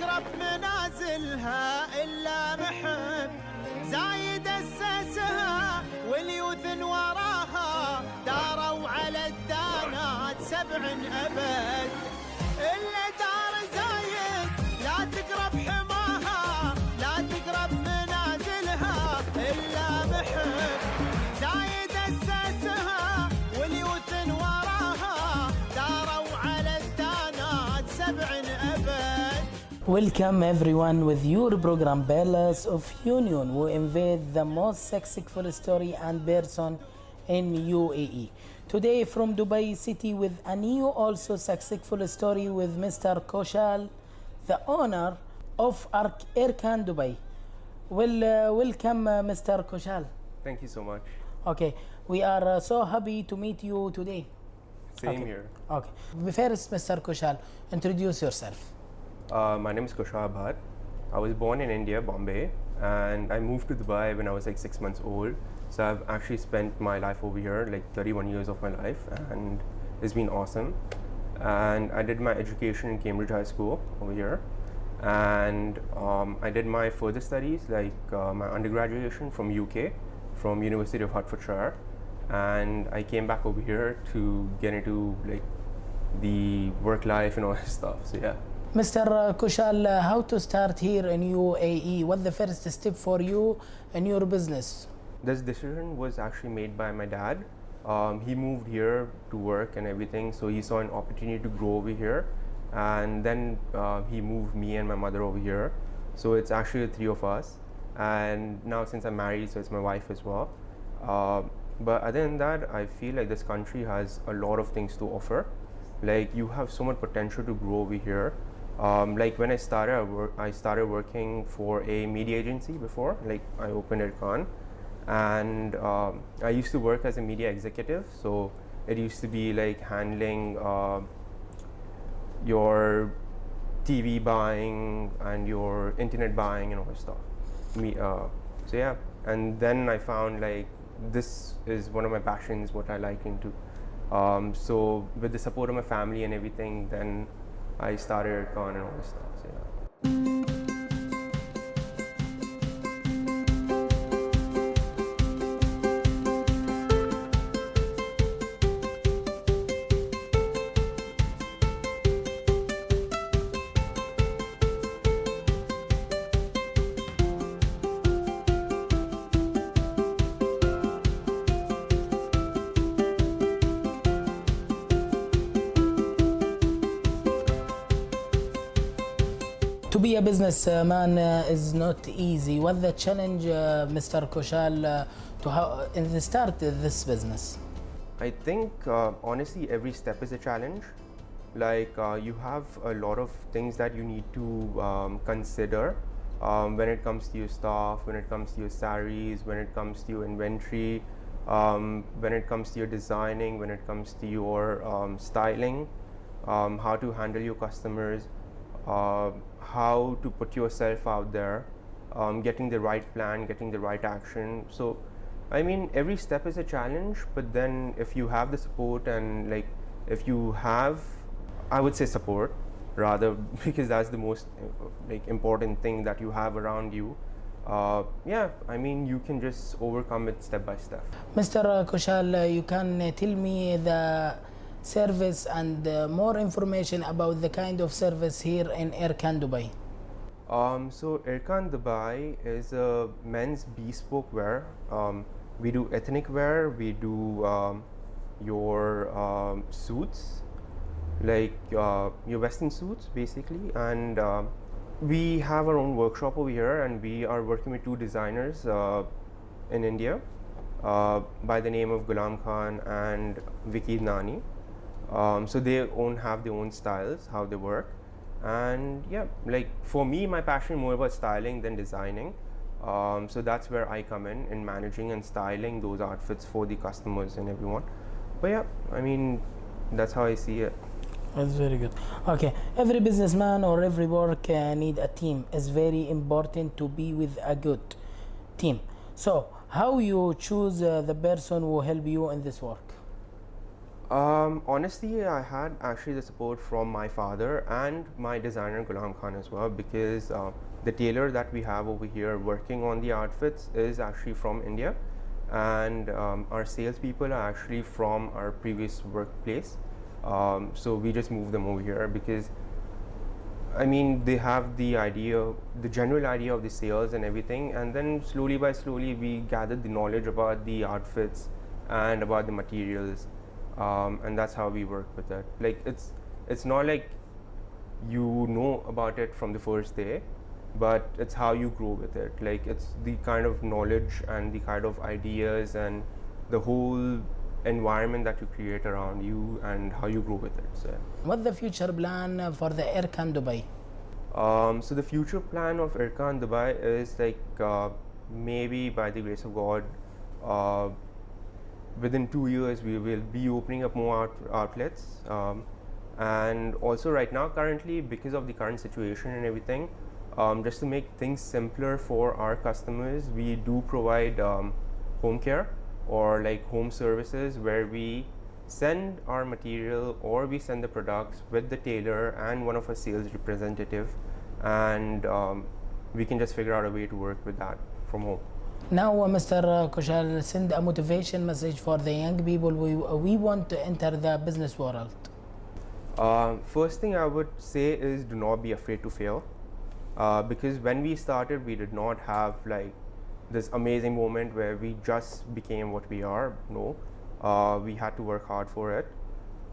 تقرب منازلها إلا محب زايد أسسها واليوث وراها داروا على الدانات 7 أبد إلا دار زايد لا تقرب حماها لا تقرب منازلها إلا محب زايد أسسها واليوث وراها داروا على الدانات 7 أبد. Welcome everyone with your program Palace of Union, who invade the most successful story and person in UAE. Today from Dubai City with a new also successful story with Mr. Koshal, the owner of ERKAN Dubai. Welcome Mr. Koshal. Thank you so much. Okay, we are so happy to meet you today. Same here. Okay, first Mr. Koshal, introduce yourself. My name is Koshal Bhatt. I was born in India, Bombay, and I moved to Dubai when I was like 6 months old. So I've actually spent my life over here, like 31 years of my life, and it's been awesome. And I did my education in Cambridge High School over here, and I did my further studies, like my undergraduation from UK, from University of Hertfordshire, and I came back over here to get into like the work life and all that stuff. So yeah. Mr. Koshal, how to start here in UAE? What the first step for you in your business? This decision was actually made by my dad. He moved here to work and everything, so he saw an opportunity to grow over here, and then he moved me and my mother over here. So it's actually the 3 of us, and now since I'm married, so it's my wife as well. But other than that, I feel like this country has a lot of things to offer. Like you have so much potential to grow over here. Like when I started working for a media agency before. Like I opened ERKAN, and I used to work as a media executive. So it used to be like handling your TV buying and your internet buying and all that stuff. So yeah, and then I found like this is one of my passions, what I like into. So with the support of my family and everything, then I started ERKAN and all this stuff. So yeah. To be a businessman is not easy. What's the challenge, Mr. Koshal, in the start of this business? I think honestly every step is a challenge. Like you have a lot of things that you need to consider when it comes to your staff, when it comes to your salaries, when it comes to your inventory, when it comes to your designing, when it comes to your styling, how to handle your customers, how to put yourself out there, getting the right plan, getting the right action. So I mean every step is a challenge, but then if you have the support and like if you have, I would say support rather, because that's the most like important thing that you have around you. Yeah, I mean you can just overcome it step by step. Mr. Koshal, you can tell me the service and more information about the kind of service here in ERKAN Dubai. So ERKAN Dubai is a men's bespoke wear. We do ethnic wear, we do your suits, like your western suits basically, and we have our own workshop over here, and we are working with 2 designers in India by the name of Gulam Khan and Vicky Nani. So they have their own styles, how they work, and yeah, like for me, my passion more about styling than designing. So that's where I come in managing and styling those outfits for the customers and everyone. But yeah, I mean that's how I see it. That's very good. Okay, every businessman or every work need a team. It's very important to be with a good team. So how you choose the person who help you in this work? Honestly, I had actually the support from my father and my designer Ghulam Khan as well, because the tailor that we have over here working on the outfits is actually from India, and our salespeople are actually from our previous workplace. So we just moved them over here because, I mean, they have the idea, the general idea of the sales and everything, and then slowly by slowly we gathered the knowledge about the outfits and about the materials, and that's how we work with it. Like it's not like you know about it from the first day, but it's how you grow with it. Like it's the kind of knowledge and the kind of ideas and the whole environment that you create around you and how you grow with it. So What's the future plan for the ERKAN Dubai? so the future plan of ERKAN Dubai is like maybe by the grace of God, uh, within 2 years we will be opening up more outlets, and also right now currently, because of the current situation and everything, just to make things simpler for our customers, we do provide home care or like home services, where we send our material or we send the products with the tailor and one of our sales representative, and we can just figure out a way to work with that from home. Now, Mr. Kushal, send a motivation message for the young people. We want to enter the business world. First thing I would say is do not be afraid to fail, because when we started, we did not have like this amazing moment where we just became what we are. No, we had to work hard for it.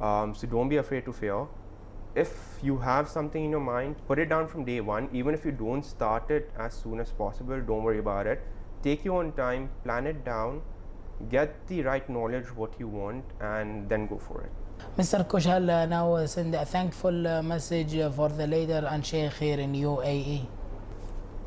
So don't be afraid to fail. If you have something in your mind, put it down from day one. Even if you don't start it as soon as possible, don't worry about it. Take your own time, plan it down, get the right knowledge what you want, and then go for it. Mr. Kushal, now send a thankful message for the leader and sheikh here in UAE.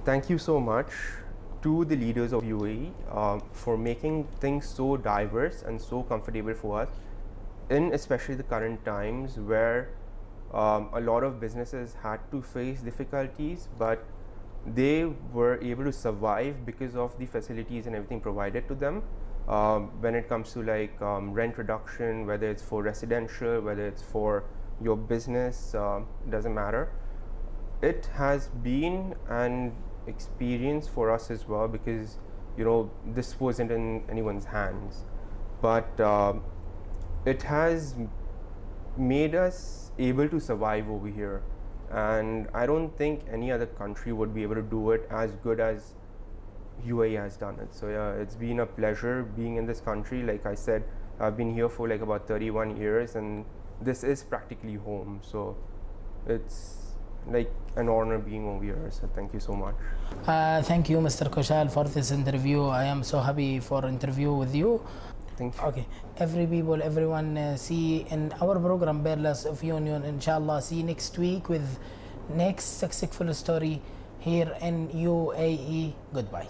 Thank you so much to the leaders of UAE for making things so diverse and so comfortable for us, in especially the current times where a lot of businesses had to face difficulties, but they were able to survive because of the facilities and everything provided to them. When it comes to like rent reduction, whether it's for residential, whether it's for your business, doesn't matter. It has been an experience for us as well, because you know this wasn't in anyone's hands, but it has made us able to survive over here, and I don't think any other country would be able to do it as good as UAE has done it. So yeah, it's been a pleasure being in this country. Like I said, I've been here for like about 31 years, and this is practically home. So it's like an honor being over here. So thank you so much. Thank you, Mr. Kushal, for this interview. I am so happy for interview with you. Thank you. Okay, everyone, see in our program Pearls of Union. Inshallah, see you next week with next successful story here in UAE. Goodbye.